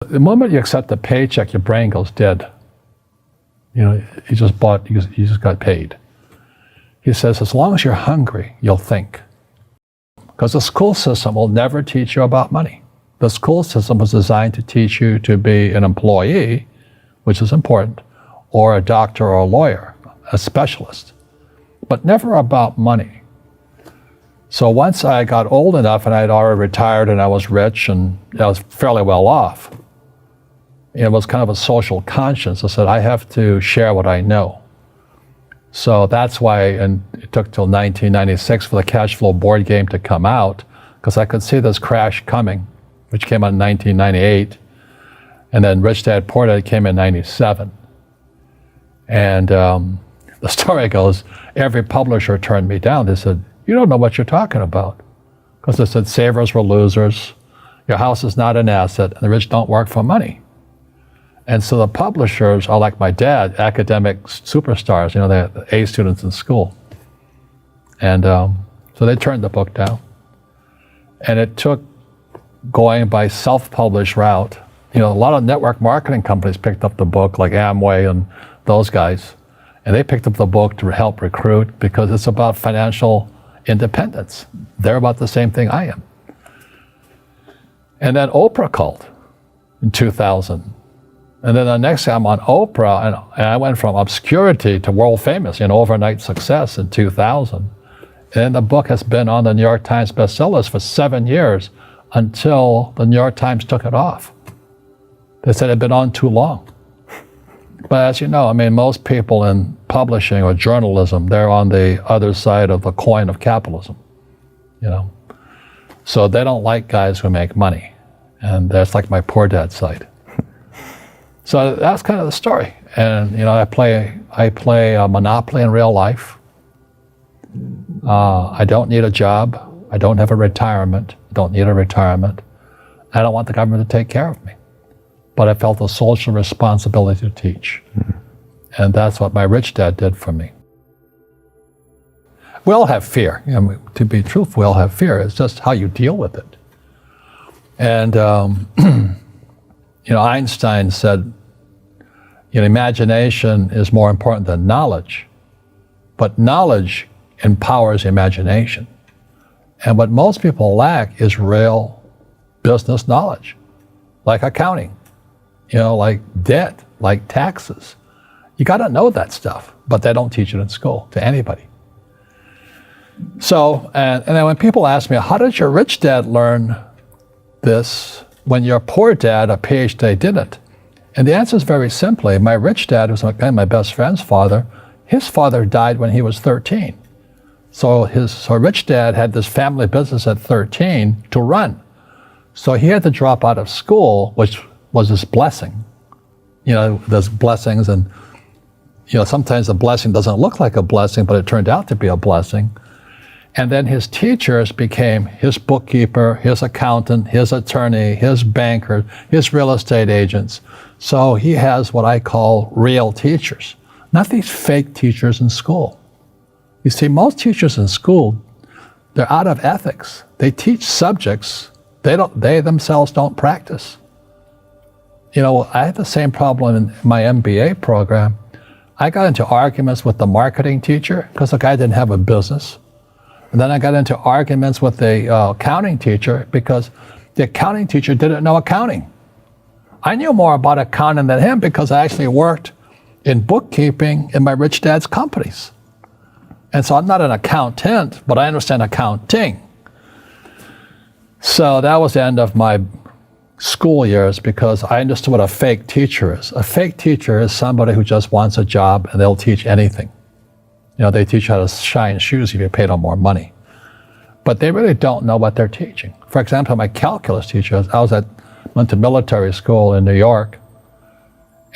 The moment you accept the paycheck, your brain goes dead. You just got paid. He says, as long as you're hungry, you'll think. Because the school system will never teach you about money. The school system was designed to teach you to be an employee, which is important, or a doctor or a lawyer, a specialist, but never about money. So once I got old enough and I had already retired and I was rich and I was fairly well off, it was kind of a social conscience. I said, I have to share what I know. So that's why, and it took till 1996 for the cash flow board game to come out, because I could see this crash coming, which came out in 1998. And then Rich Dad Poor Dad came in 97. And the story goes, every publisher turned me down. They said, you don't know what you're talking about. Because they said savers were losers, your house is not an asset, and the rich don't work for money. And so the publishers are like my dad, academic superstars, they're the A students in school. And so they turned the book down. And it took going by self-published route. A lot of network marketing companies picked up the book, like Amway and those guys. And they picked up the book to help recruit because it's about financial independence. They're about the same thing I am. And then Oprah called in 2000. And then the next day I'm on Oprah, and I went from obscurity to world famous, overnight success in 2000. And the book has been on the New York Times bestsellers for 7 years until the New York Times took it off. They said it had been on too long. But as you know, most people in publishing or journalism, they're on the other side of the coin of capitalism, So they don't like guys who make money. And that's like my poor dad's side. So that's kind of the story. And, I play Monopoly in real life. I don't need a job. I don't have a retirement. I don't need a retirement. I don't want the government to take care of me. But I felt a social responsibility to teach. Mm-hmm. And that's what my rich dad did for me. We all have fear. To be truthful, we all have fear. It's just how you deal with it. And, Einstein said, imagination is more important than knowledge, but knowledge empowers imagination. And what most people lack is real business knowledge, like accounting, like debt, like taxes. You got to know that stuff, but they don't teach it in school to anybody. So, and then when people ask me, how did your rich dad learn this when your poor dad, a PhD, didn't? And the answer is very simply, my rich dad, who's my best friend's father, his father died when he was 13. So rich dad had this family business at 13 to run. So he had to drop out of school, which was his blessing. There's blessings and, sometimes a blessing doesn't look like a blessing, but it turned out to be a blessing. And then his teachers became his bookkeeper, his accountant, his attorney, his banker, his real estate agents. So he has what I call real teachers, not these fake teachers in school. You see, most teachers in school, they're out of ethics. They teach subjects they themselves don't practice. I had the same problem in my MBA program. I got into arguments with the marketing teacher because the guy didn't have a business. And then I got into arguments with the accounting teacher because the accounting teacher didn't know accounting. I knew more about accounting than him because I actually worked in bookkeeping in my rich dad's companies. And so I'm not an accountant, but I understand accounting. So that was the end of my school years because I understood what a fake teacher is. A fake teacher is somebody who just wants a job and they'll teach anything. They teach how to shine shoes if you pay them more money. But they really don't know what they're teaching. For example, my calculus teacher, went to military school in New York,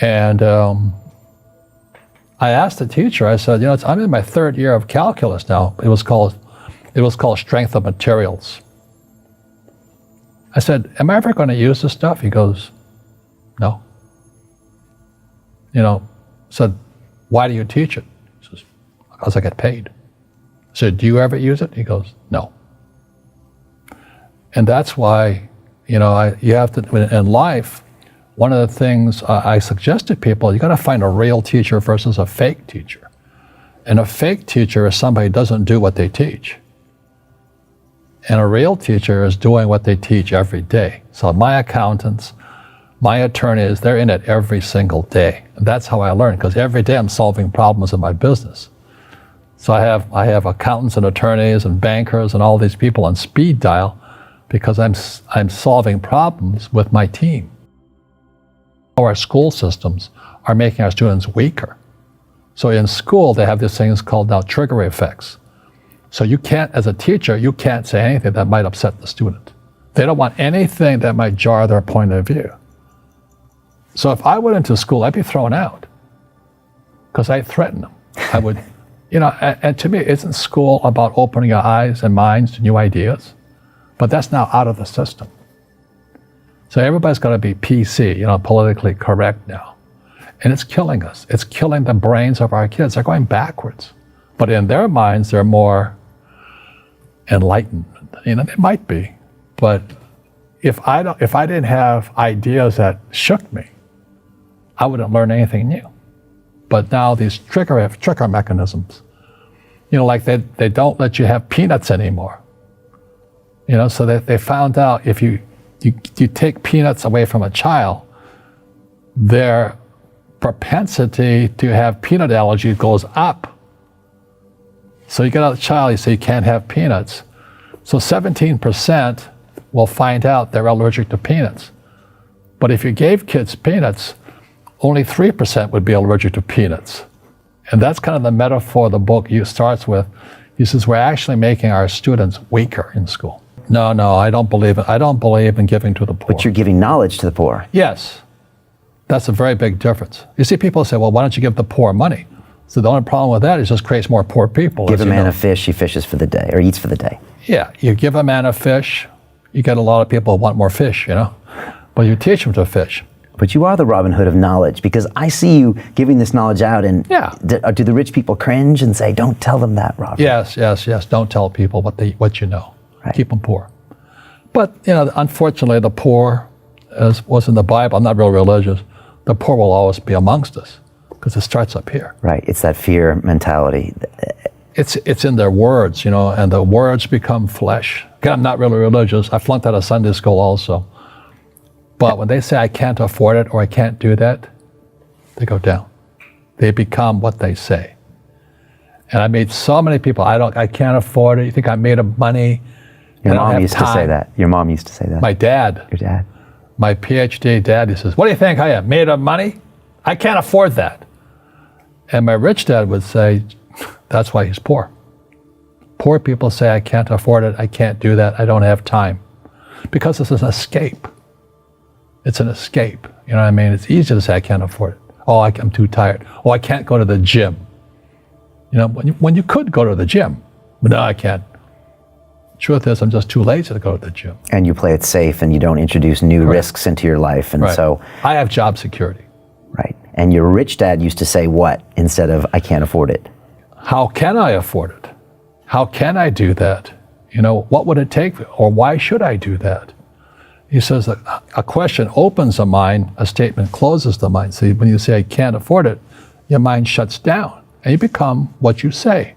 and I asked the teacher, I said, I'm in my third year of calculus now. It was called strength of materials. I said, am I ever going to use this stuff? He goes, no. Said, why do you teach it? He says, because I get paid. I said, do you ever use it? He goes, no. And that's why, you have to, in life, one of the things I suggest to people, you got to find a real teacher versus a fake teacher. And a fake teacher is somebody who doesn't do what they teach. And a real teacher is doing what they teach every day. So my accountants, my attorneys, they're in it every single day. And that's how I learn, because every day I'm solving problems in my business. So I have accountants and attorneys and bankers and all these people on speed dial because I'm solving problems with my team. Our school systems are making our students weaker. So in school, they have these things called now trigger effects. So you can't, as a teacher, you can't say anything that might upset the student. They don't want anything that might jar their point of view. So if I went into school, I'd be thrown out because I threaten them. I would, and to me, isn't school about opening your eyes and minds to new ideas? But that's now out of the system. So everybody's got to be PC, politically correct now. And it's killing us. It's killing the brains of our kids. They're going backwards. But in their minds, they're more enlightened. They might be. But if I didn't have ideas that shook me, I wouldn't learn anything new. But now these trigger mechanisms, like they don't let you have peanuts anymore. So they found out if you take peanuts away from a child, their propensity to have peanut allergy goes up. So you get out a child, you say you can't have peanuts. So 17% will find out they're allergic to peanuts. But if you gave kids peanuts, only 3% would be allergic to peanuts. And that's kind of the metaphor the book starts with. He says, we're actually making our students weaker in school. No, I don't believe it. I don't believe in giving to the poor. But you're giving knowledge to the poor. Yes. That's a very big difference. You see, people say, well, why don't you give the poor money? So the only problem with that is it just creates more poor people. Give a man a fish, he fishes for the day, or eats for the day. Yeah, you give a man a fish, you get a lot of people who want more fish, But you teach them to fish. But you are the Robin Hood of knowledge, because I see you giving this knowledge out, and do the rich people cringe and say, don't tell them that, Robin? Yes. Don't tell people what you know. Right. Keep them poor. But, unfortunately, the poor, as was in the Bible, I'm not real religious, the poor will always be amongst us because it starts up here. Right. It's that fear mentality. It's in their words, and the words become flesh. Again, I'm not really religious. I flunked out of Sunday school also. But when they say I can't afford it or I can't do that, they go down. They become what they say. And I meet so many people, I can't afford it. You think I made of money? Your mom used to say that. Your mom used to say that. My dad. Your dad. My PhD dad, he says, what do you think I am, made of money? I can't afford that. And my rich dad would say, that's why he's poor. Poor people say, I can't afford it, I can't do that, I don't have time. Because this is an escape. It's an escape. You know what I mean? It's easy to say, I can't afford it. Oh, I'm too tired. Oh, I can't go to the gym. When you could go to the gym, but no, I can't. Truth is, I'm just too lazy to go to the gym. And you play it safe, and you don't introduce new risks into your life, and so I have job security. Right. And your rich dad used to say what instead of I can't afford it? How can I afford it? How can I do that? What would it take, or why should I do that? He says that a question opens the mind, a statement closes the mind. See, when you say I can't afford it, your mind shuts down, and you become what you say.